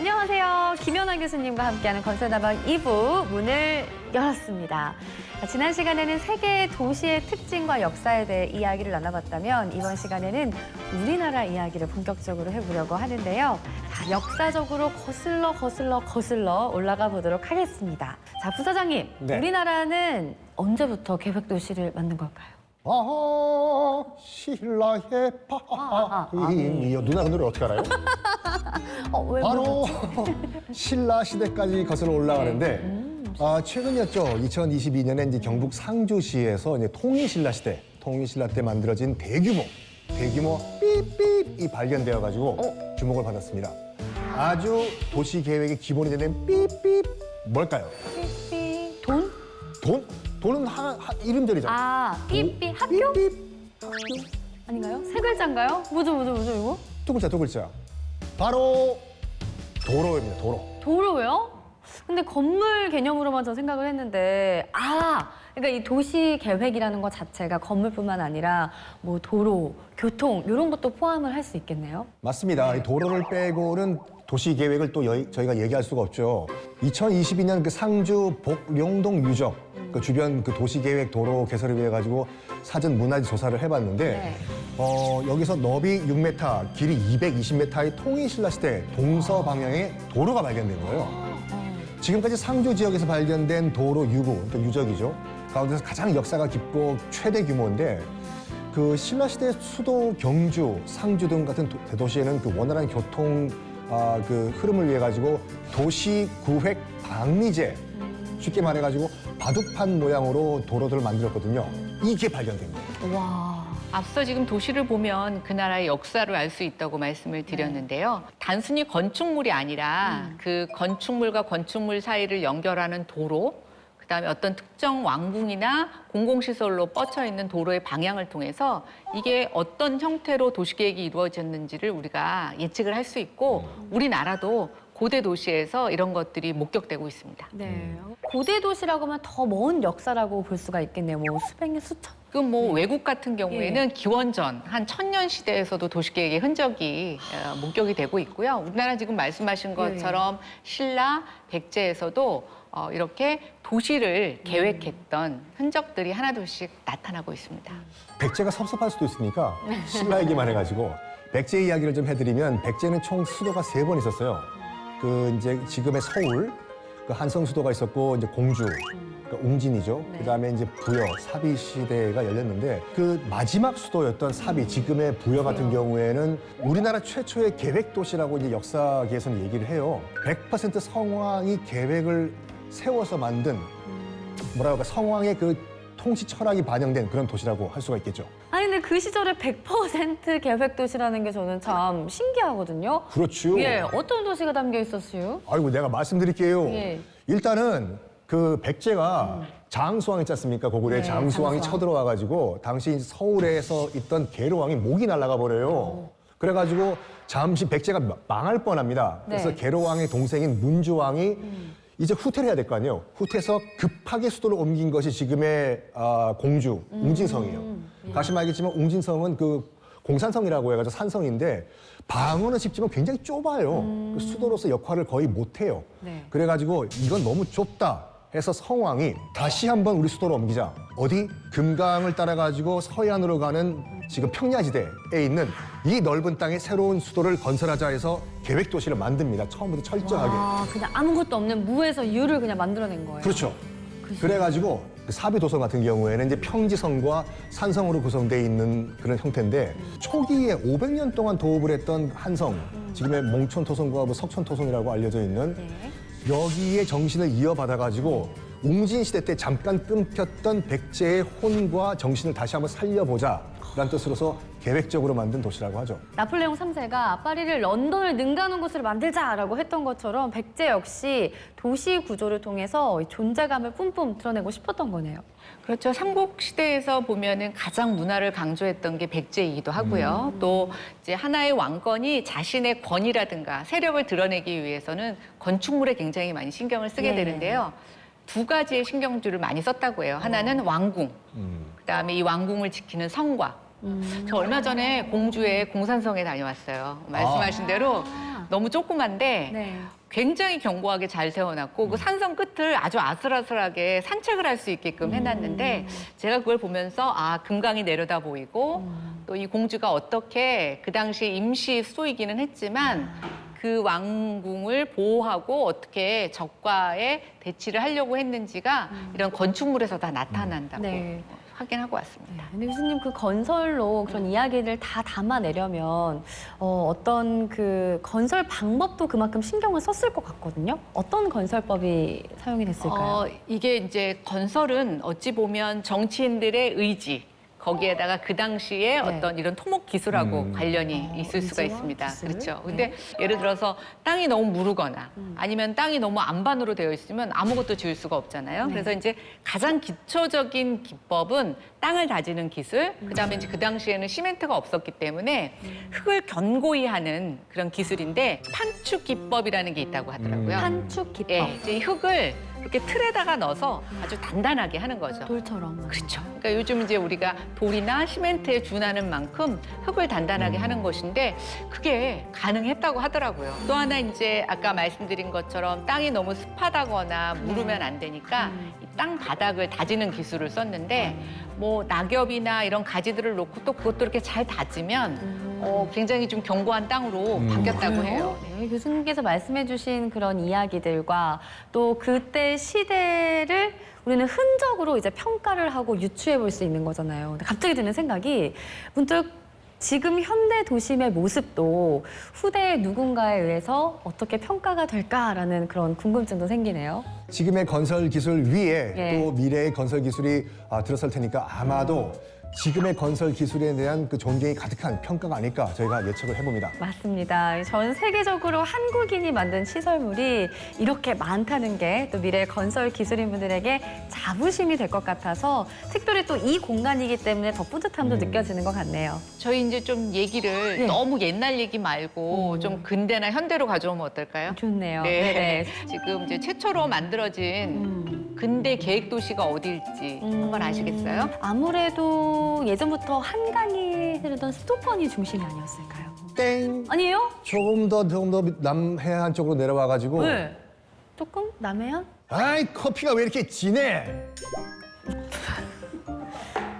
안녕하세요. 김연아 교수님과 함께하는 건설다방 2부 문을 열었습니다. 지난 시간에는 세계의 도시의 특징과 역사에 대해 이야기를 나눠봤다면 이번 시간에는 우리나라 이야기를 본격적으로 해보려고 하는데요. 자, 역사적으로 거슬러 올라가 보도록 하겠습니다. 자, 부사장님, 네. 우리나라는 언제부터 계획도시를 만든 걸까요? 신라의 밤이요. 누나 그 노래 어떻게 알아요? 왜 바로 신라 시대까지 거슬러 올라가는데 최근이었죠. 2022년에 이제 경북 상주시에서 이제 통일신라 때 만들어진 대규모 삐삐이 발견되어 가지고 주목을 받았습니다. 아주 도시 계획의 기본이 되는 삐삐 뭘까요? 삐삐 돈? 돈? 돈은 이름절이잖아요. 아, 삐삐 학교? 삐삐 아닌가요? 세 글자인가요? 뭐죠 이거? 두 글자. 바로 도로입니다. 도로요? 근데 건물 개념으로만 전 생각을 했는데 그러니까 이 도시 계획이라는 것 자체가 건물뿐만 아니라 뭐 도로, 교통 이런 것도 포함을 할 수 있겠네요. 맞습니다. 이 도로를 빼고는 도시 계획을 또 저희가 얘기할 수가 없죠. 2022년 그 상주 복룡동 유적 그 주변 그 도시 계획 도로 개설을 위해 가지고 사전 문화지 조사를 해봤는데 여기서 너비 6m, 길이 220m의 통일신라 시대 동서 방향의 도로가 발견된 거예요. 지금까지 상주 지역에서 발견된 도로 유적이죠. 가운데서 가장 역사가 깊고 최대 규모인데 그 신라 시대 수도 경주, 상주 등 같은 대도시에는 그 원활한 교통 그 흐름을 위해 가지고 도시 구획 방리제 쉽게 말해가지고 바둑판 모양으로 도로들을 만들었거든요. 이게 발견된 거예요. 와. 앞서 지금 도시를 보면 그 나라의 역사를 알 수 있다고 말씀을 드렸는데요. 단순히 건축물이 아니라 그 건축물과 건축물 사이를 연결하는 도로, 그다음에 어떤 특정 왕궁이나 공공시설로 뻗쳐 있는 도로의 방향을 통해서 이게 어떤 형태로 도시계획이 이루어졌는지를 우리가 예측을 할 수 있고 우리나라도 고대 도시에서 이런 것들이 목격되고 있습니다. 네. 고대 도시라고 하면 더 먼 역사라고 볼 수가 있겠네요. 뭐 수백 년, 수천. 그 외국 같은 경우에는 기원전 한 1000년 시대에서도 도시계획의 흔적이 목격이 되고 있고요. 우리나라 지금 말씀하신 것처럼 신라, 백제에서도 이렇게 도시를 계획했던 흔적들이 하나둘씩 나타나고 있습니다. 백제가 섭섭할 수도 있으니까 신라 얘기만 해가지고 백제 이야기를 좀 해드리면 백제는 총 수도가 3번 있었어요. 그 이제 지금의 서울, 그 한성 수도가 있었고 이제 공주, 그러니까 웅진이죠. 그다음에 이제 부여, 사비 시대가 열렸는데 그 마지막 수도였던 사비, 지금의 부여 같은 경우에는 우리나라 최초의 계획 도시라고 이제 역사계에서는 얘기를 해요. 100% 성왕이 계획을 세워서 만든 뭐라고 할까 성왕의 그 통치 철학이 반영된 그런 도시라고 할 수가 있겠죠. 아니 근데 그 시절에 100% 계획 도시라는 게 저는 참 신기하거든요. 그렇죠. 예, 어떤 도시가 담겨 있었어요? 아이고 내가 말씀드릴게요. 예. 일단은 그 백제가 장수왕 있지 않습니까? 고구려에 네, 장수왕이 장수왕. 쳐들어와가지고 당시 서울에서 있던 계로왕이 목이 날아가 버려요. 그래가지고 잠시 백제가 망할 뻔합니다. 그래서 네. 계로왕의 동생인 문주왕이 이제 후퇴를 해야 될 거 아니에요. 후퇴해서 급하게 수도를 옮긴 것이 지금의 공주, 웅진성이에요. 다시 말하겠지만 웅진성은 그 공산성이라고 해가지고 산성인데 방어는 쉽지만 굉장히 좁아요. 그 수도로서 역할을 거의 못해요. 네. 그래가지고 이건 너무 좁다 해서 성왕이 다시 한번 우리 수도로 옮기자. 어디? 금강을 따라가지고 서해안으로 가는 지금 평야지대에 있는 이 넓은 땅에 새로운 수도를 건설하자 해서 계획도시를 만듭니다. 처음부터 철저하게. 그냥 아무것도 없는 무에서 유를 그냥 만들어낸 거예요. 그렇죠. 그래가지고 그 사비도성 같은 경우에는 이제 평지성과 산성으로 구성되어 있는 그런 형태인데 초기에 500년 동안 도읍을 했던 한성, 지금의 몽촌토성과 뭐 석촌토성이라고 알려져 있는 여기에 정신을 이어받아가지고 웅진시대 때 잠깐 끊겼던 백제의 혼과 정신을 다시 한번 살려보자라는 뜻으로서 계획적으로 만든 도시라고 하죠. 나폴레옹 3세가 파리를 런던을 능가하는 곳으로 만들자라고 했던 것처럼 백제 역시 도시 구조를 통해서 존재감을 뿜뿜 드러내고 싶었던 거네요. 그렇죠. 삼국시대에서 보면은 가장 문화를 강조했던 게 백제이기도 하고요. 또 이제 하나의 왕건이 자신의 권위라든가 세력을 드러내기 위해서는 건축물에 굉장히 많이 신경을 쓰게 네. 되는데요. 2가지의 신경줄을 많이 썼다고 해요. 하나는 왕궁, 그다음에 이 왕궁을 지키는 성곽. 저 얼마 전에 공주의 공산성에 다녀왔어요. 말씀하신 대로 너무 조그만데 네. 굉장히 견고하게 잘 세워놨고 그 산성 끝을 아주 아슬아슬하게 산책을 할 수 있게끔 해놨는데 제가 그걸 보면서 아 금강이 내려다 보이고 또 이 공주가 어떻게 그 당시에 임시 수도이기는 했지만 그 왕궁을 보호하고 어떻게 적과의 대치를 하려고 했는지가 이런 건축물에서 다 나타난다고 네. 확인하고 왔습니다. 근데 교수님 그 건설로 그런 이야기를 다 담아내려면 어떤 그 건설 방법도 그만큼 신경을 썼을 것 같거든요. 어떤 건설법이 사용이 됐을까요? 이게 이제 건설은 어찌 보면 정치인들의 의지 거기에다가 그 당시에 어떤 이런 토목 기술하고 관련이 있을 수가 의지와 있습니다. 기술? 그렇죠. 근데 예를 들어서 땅이 너무 무르거나 아니면 땅이 너무 안반으로 되어 있으면 아무것도 지을 수가 없잖아요. 그래서 이제 가장 기초적인 기법은 땅을 다지는 기술, 그다음에 이제 그 당시에는 시멘트가 없었기 때문에 흙을 견고히 하는 그런 기술인데 판축 기법이라는 게 있다고 하더라고요. 판축 기법. 예, 이제 이 흙을 이렇게 틀에다가 넣어서 아주 단단하게 하는 거죠. 돌처럼. 그렇죠. 그러니까 요즘 이제 우리가 돌이나 시멘트에 준하는 만큼 흙을 단단하게 하는 것인데 그게 가능했다고 하더라고요. 또 하나 이제 아까 말씀드린 것처럼 땅이 너무 습하다거나 무르면 안 되니까 이 땅 바닥을 다지는 기술을 썼는데 뭐 낙엽이나 이런 가지들을 놓고 또 그것도 이렇게 잘 다지면 굉장히 좀 견고한 땅으로 바뀌었다고 해요. 네, 교수님께서 말씀해주신 그런 이야기들과 또 그때 시대를 우리는 흔적으로 이제 평가를 하고 유추해 볼 수 있는 거잖아요. 근데 갑자기 드는 생각이 문득 지금 현대 도심의 모습도 후대 누군가에 의해서 어떻게 평가가 될까라는 그런 궁금증도 생기네요. 지금의 건설 기술 위에 예. 또 미래의 건설 기술이 들어설 테니까 아마도 지금의 건설 기술에 대한 그 존경이 가득한 평가가 아닐까 저희가 예측을 해봅니다. 맞습니다. 전 세계적으로 한국인이 만든 시설물이 이렇게 많다는 게 또 미래 건설 기술인분들에게 자부심이 될 것 같아서 특별히 또 이 공간이기 때문에 더 뿌듯함도 느껴지는 것 같네요. 저희 이제 좀 얘기를 네. 너무 옛날 얘기 말고 좀 근대나 현대로 가져오면 어떨까요? 좋네요. 네. 네네. 지금 이제 최초로 만들어진 근대 계획 도시가 어디일지 한번 아시겠어요? 아무래도 예전부터 한강이 흐르던 수도권이 중심이 아니었을까요? 땡! 아니에요? 조금 더 남해안 쪽으로 내려와가지고 네. 조금 남해안? 아이 커피가 왜 이렇게 진해?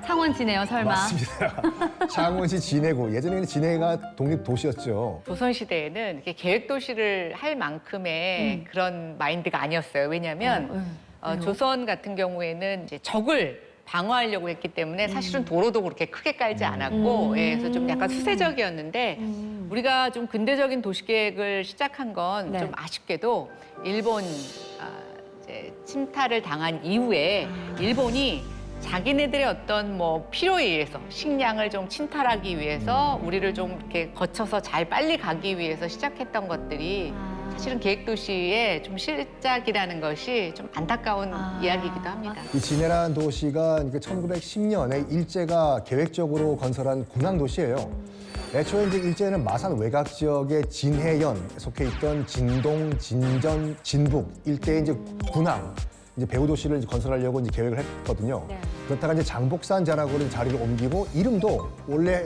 창원지네요, 설마. 맞습니다. 창원시 진해구. 예전에는 진해가 독립도시였죠. 조선시대에는 이렇게 계획 도시를 할 만큼의 그런 마인드가 아니었어요. 왜냐하면 조선 같은 경우에는 이제 적을 방어하려고 했기 때문에 사실은 도로도 그렇게 크게 깔지 않았고 예, 그래서 좀 약간 수세적이었는데 우리가 좀 근대적인 도시 계획을 시작한 건 네. 좀 아쉽게도 일본 이제 침탈을 당한 이후에 일본이 자기네들의 어떤 뭐 필요에 의해서 식량을 좀 침탈하기 위해서 우리를 좀 이렇게 거쳐서 잘 빨리 가기 위해서 시작했던 것들이 사실은 계획도시의 좀 실작이라는 것이 좀 안타까운 이야기이기도 합니다. 이 진해라는 도시가 1910년에 일제가 계획적으로 건설한 군항 도시예요. 애초에 이제 일제는 마산 외곽 지역의 진해현 속해 있던 진동, 진전, 진북 일대의 이제 군항 이제 배후 도시를 이제 건설하려고 이제 계획을 했거든요. 네. 그렇다가 이제 장복산 자락으로 자리를 옮기고 이름도 원래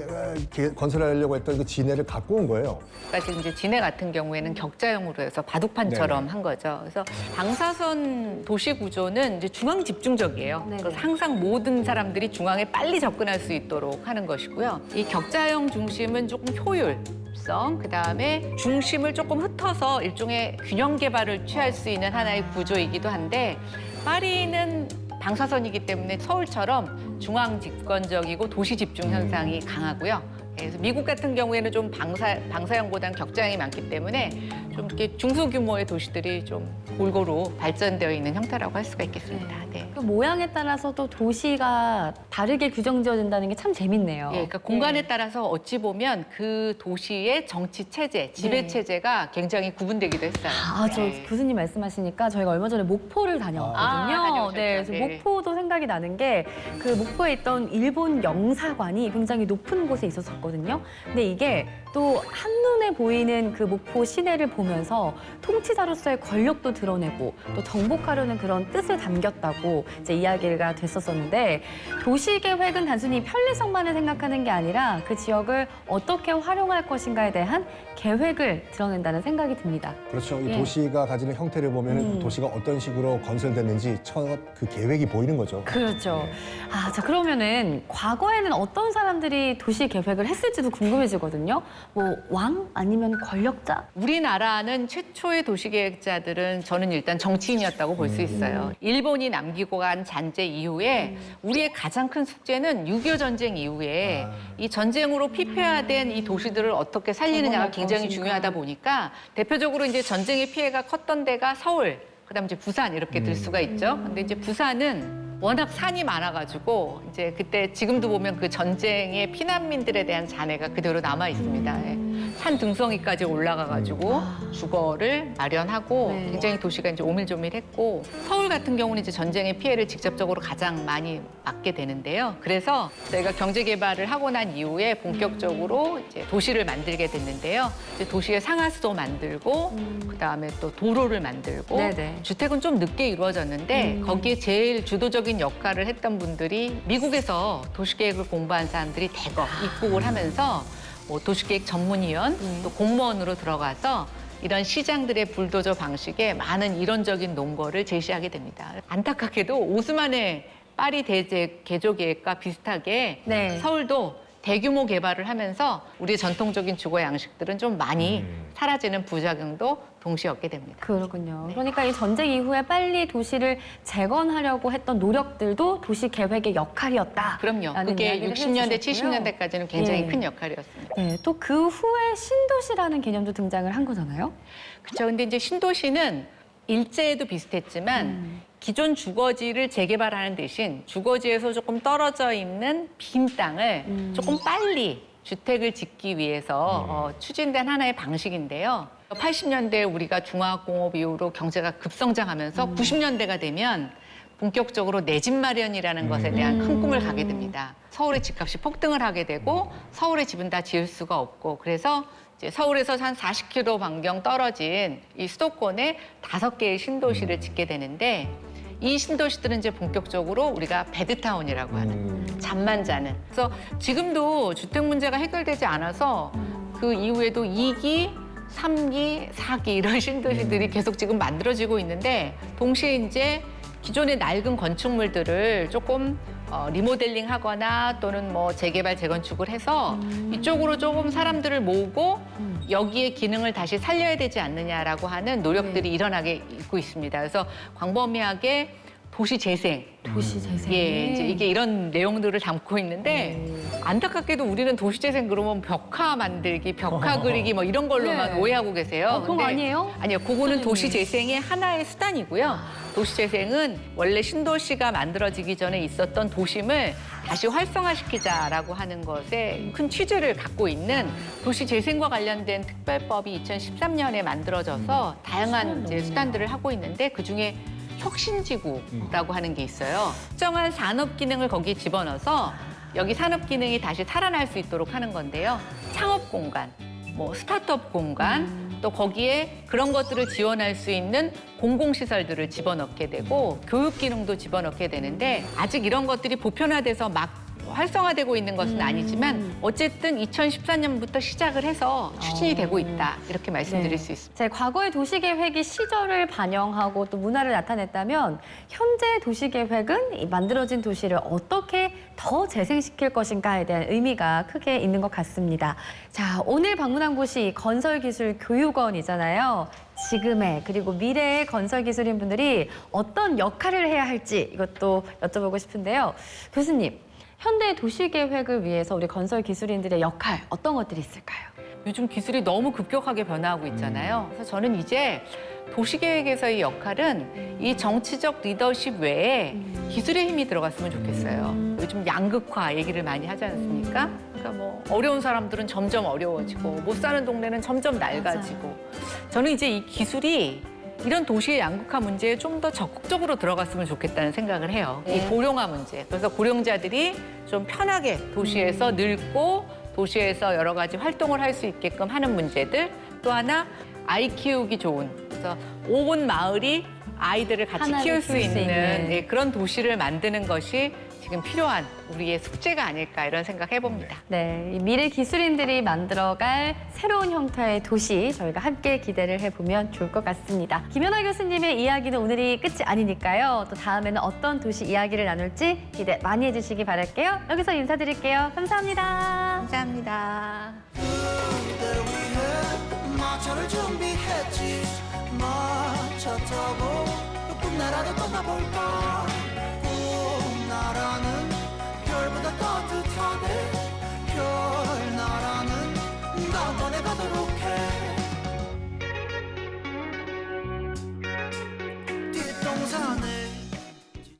건설하려고 했던 그 진해를 갖고 온 거예요. 그러니까 이제 진해 같은 경우에는 격자형으로 해서 바둑판처럼 네네. 한 거죠. 그래서 방사선 도시 구조는 이제 중앙 집중적이에요. 네네. 그래서 항상 모든 사람들이 중앙에 빨리 접근할 수 있도록 하는 것이고요. 이 격자형 중심은 조금 효율성, 그다음에 중심을 조금 흩어서 일종의 균형 개발을 취할 수 있는 하나의 구조이기도 한데 파리는 방사선이기 때문에 서울처럼 중앙 집권적이고 도시 집중 현상이 강하고요. 그래서 미국 같은 경우에는 좀 방사형보다는 격자형이 많기 때문에 좀 이렇게 중소규모의 도시들이 좀 골고루 발전되어 있는 형태라고 할 수가 있겠습니다. 네. 그 모양에 따라서 또 도시가 다르게 규정지어진다는 게 참 재밌네요. 예, 그러니까 공간에 따라서 어찌 보면 그 도시의 정치 체제, 지배 네. 체제가 굉장히 구분되기도 했어요. 저 네. 교수님 말씀하시니까 저희가 얼마 전에 목포를 다녀왔거든요. 다녀오셨죠. 네, 그래서 네. 목포도 생각이 나는 게 그 목포에 있던 일본 영사관이 굉장히 높은 곳에 있었거든요. 근데 이게 또 한눈에 보이는 그 목포 시내를 보면서 통치자로서의 권력도 드러내고 또 정복하려는 그런 뜻을 담겼다고 이제 이야기가 됐었었는데 도시 계획은 단순히 편리성만을 생각하는 게 아니라 그 지역을 어떻게 활용할 것인가에 대한 계획을 드러낸다는 생각이 듭니다. 그렇죠. 이 예. 도시가 가지는 형태를 보면 도시가 어떤 식으로 건설됐는지 첫 그 계획이 보이는 거죠. 그렇죠. 아, 자, 그러면은 과거에는 어떤 사람들이 도시 계획을 했을지도 궁금해지거든요. 뭐 왕 아니면 권력자? 우리나라는 최초의 도시계획자들은 저는 일단 정치인이었다고 볼 수 있어요. 일본이 남기고 간 잔재 이후에 우리의 가장 큰 숙제는 6.25 전쟁 이후에 이 전쟁으로 피폐화된 이 도시들을 어떻게 살리느냐가 굉장히 중요하다 보니까 대표적으로 이제 전쟁의 피해가 컸던 데가 서울, 그다음 이제 부산 이렇게 들 수가 있죠. 근데 이제 부산은 워낙 산이 많아가지고 이제 그때 지금도 보면 그 전쟁의 피난민들에 대한 잔해가 그대로 남아 있습니다. 예. 산 등성이까지 올라가가지고 주거를 마련하고 네. 굉장히 도시가 이제 오밀조밀했고 서울 같은 경우는 이제 전쟁의 피해를 직접적으로 가장 많이 맞게 되는데요. 그래서 저희가 경제 개발을 하고 난 이후에 본격적으로 이제 도시를 만들게 됐는데요. 이제 도시의 상하수도 만들고 그다음에 또 도로를 만들고 네네. 주택은 좀 늦게 이루어졌는데 거기에 제일 주도적인 역할을 했던 분들이 미국에서 도시계획을 공부한 사람들이 대거 입국을 하면서 뭐 도시계획 전문위원 또 공무원으로 들어가서 이런 시장들의 불도저 방식에 많은 이론적인 논거를 제시하게 됩니다. 안타깝게도 오스만의 파리 대제 개조 계획과 비슷하게 네. 서울도 대규모 개발을 하면서 우리의 전통적인 주거 양식들은 좀 많이 사라지는 부작용도 동시에 얻게 됩니다. 그렇군요. 그러니까 이 전쟁 이후에 빨리 도시를 재건하려고 했던 노력들도 도시 계획의 역할이었다. 그럼요. 라는 그게 이야기를 60년대, 해주셨고요. 70년대까지는 굉장히 예. 큰 역할이었습니다. 네, 또 그 후에 신도시라는 개념도 등장을 한 거잖아요. 그렇죠. 근데 이제 신도시는 일제에도 비슷했지만 기존 주거지를 재개발하는 대신 주거지에서 조금 떨어져 있는 빈 땅을 조금 빨리 주택을 짓기 위해서 추진된 하나의 방식인데요. 80년대 우리가 중화공업 이후로 경제가 급성장하면서 90년대가 되면 본격적으로 내 집 마련이라는 것에 대한 큰 꿈을 가게 됩니다. 서울의 집값이 폭등을 하게 되고 서울의 집은 다 지을 수가 없고 그래서 이제 서울에서 한 40km 반경 떨어진 이 수도권에 5개의 신도시를 짓게 되는데 이 신도시들은 이제 본격적으로 우리가 베드타운이라고 하는 잠만 자는. 그래서 지금도 주택 문제가 해결되지 않아서 그 이후에도 2기, 3기, 4기 이런 신도시들이 계속 지금 만들어지고 있는데 동시에 이제 기존의 낡은 건축물들을 조금 리모델링하거나 또는 뭐 재개발, 재건축을 해서 이쪽으로 조금 사람들을 모으고 여기에 기능을 다시 살려야 되지 않느냐라고 하는 노력들이 일어나게 있고 있습니다. 그래서 광범위하게 도시 재생, 도시 재생. 예, 이제 이게 이런 내용들을 담고 있는데 안타깝게도 우리는 도시 재생 그러면 벽화 만들기, 벽화 그리기 뭐 이런 걸로만 네. 오해하고 계세요. 그런 거 근데 아니에요? 아니요, 그거는 도시 재생의 하나의 수단이고요. 도시 재생은 원래 신도시가 만들어지기 전에 있었던 도심을 다시 활성화시키자라고 하는 것에 큰 취지를 갖고 있는 도시 재생과 관련된 특별법이 2013년에 만들어져서 다양한 이제 수단들을 하고 있는데 그중에 혁신지구라고 하는 게 있어요. 특정한 산업 기능을 거기에 집어넣어서 여기 산업 기능이 다시 살아날 수 있도록 하는 건데요. 창업 공간, 뭐 스타트업 공간, 또 거기에 그런 것들을 지원할 수 있는 공공시설들을 집어넣게 되고 교육 기능도 집어넣게 되는데 아직 이런 것들이 보편화돼서 막 활성화되고 있는 것은 아니지만 어쨌든 2014년부터 시작을 해서 추진이 되고 있다. 이렇게 말씀드릴 수 있습니다. 제 과거의 도시계획이 시절을 반영하고 또 문화를 나타냈다면 현재 도시계획은 이 만들어진 도시를 어떻게 더 재생시킬 것인가에 대한 의미가 크게 있는 것 같습니다. 자, 오늘 방문한 곳이 건설기술교육원이잖아요. 지금의 그리고 미래의 건설기술인 분들이 어떤 역할을 해야 할지 이것도 여쭤보고 싶은데요. 교수님, 현대 도시계획을 위해서 우리 건설기술인들의 역할 어떤 것들이 있을까요? 요즘 기술이 너무 급격하게 변화하고 있잖아요. 그래서 저는 이제 도시계획에서의 역할은 이 정치적 리더십 외에 기술의 힘이 들어갔으면 좋겠어요. 요즘 양극화 얘기를 많이 하지 않습니까? 그러니까 뭐 어려운 사람들은 점점 어려워지고 못 사는 동네는 점점 낡아지고 저는 이제 이 기술이 이런 도시의 양극화 문제에 좀 더 적극적으로 들어갔으면 좋겠다는 생각을 해요. 이 고령화 문제. 그래서 고령자들이 좀 편하게 도시에서 늙고 도시에서 여러 가지 활동을 할 수 있게끔 하는 문제들. 또 하나 아이 키우기 좋은 그래서 온 마을이 아이들을 같이 하나를 키울 수 키울 수 있는 있는. 예, 그런 도시를 만드는 것이 지금 필요한 우리의 숙제가 아닐까 이런 생각 해봅니다. 네, 이 미래 기술인들이 만들어갈 새로운 형태의 도시 저희가 함께 기대를 해보면 좋을 것 같습니다. 김연아 교수님의 이야기는 오늘이 끝이 아니니까요. 또 다음에는 어떤 도시 이야기를 나눌지 기대 많이 해주시기 바랄게요. 여기서 인사드릴게요. 감사합니다. 감사합니다. 무대 위에 마차를 준비했지 마차 타고 꿈나라로 떠나볼까